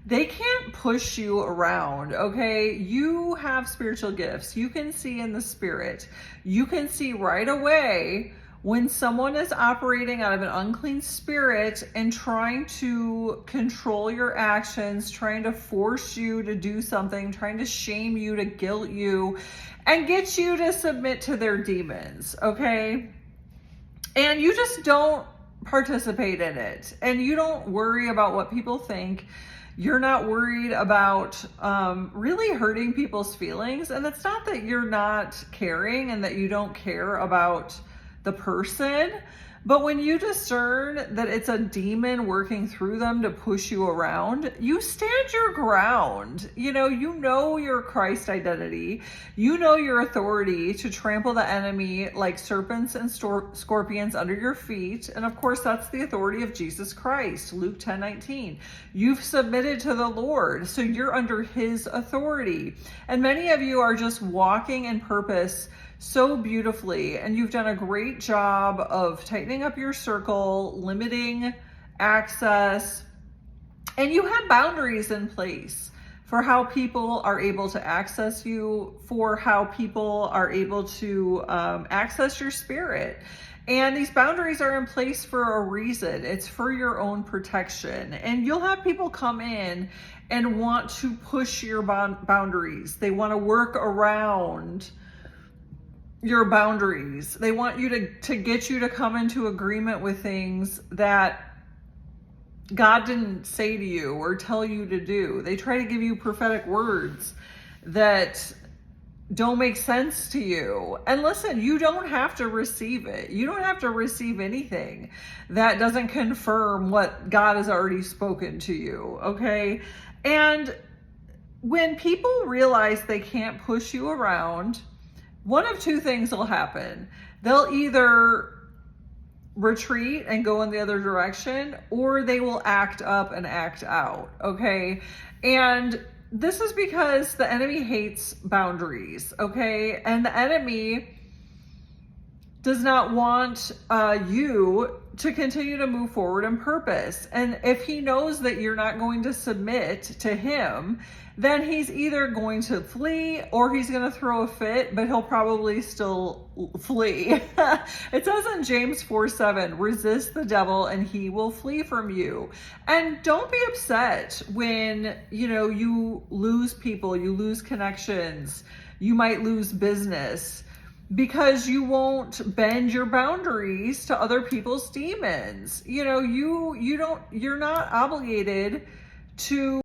they can't push you around, okay? You have spiritual gifts. You can see in the spirit. You can see right away when someone is operating out of an unclean spirit and trying to control your actions, trying to force you to do something, trying to shame you, to guilt you, and get you to submit to their demons, okay? And you just don't participate in it. And you don't worry about what people think. You're not worried about really hurting people's feelings. And it's not that you're not caring and that you don't care about the person, but when you discern that it's a demon working through them to push you around, you stand your ground. You know your Christ identity. You know your authority to trample the enemy like serpents and scorpions under your feet. And of course, that's the authority of Jesus Christ, Luke 10:19. You've submitted to the Lord, so you're under his authority. And many of you are just walking in purpose so beautifully, and you've done a great job of tightening up your circle, limiting access, and you have boundaries in place for how people are able to access you, for how people are able to access your spirit. And these boundaries are in place for a reason. It's for your own protection. And you'll have people come in and want to push your boundaries. They want to work around your boundaries. They want you to get you to come into agreement with things that God didn't say to you or tell you to do. They try to give you prophetic words that don't make sense to you. And listen, you don't have to receive it. You don't have to receive anything that doesn't confirm what God has already spoken to you, okay? And when people realize they can't push you around, one of two things will happen. They'll either retreat and go in the other direction, or they will act up and act out, okay? And this is because the enemy hates boundaries, okay? And the enemy does not want you to continue to move forward in purpose. And if he knows that you're not going to submit to him, then he's either going to flee or he's going to throw a fit, but he'll probably still flee. It says in James 4:7, resist the devil and he will flee from you. And don't be upset when, you lose people, you lose connections, you might lose business, because you won't bend your boundaries to other people's demons. You're not obligated to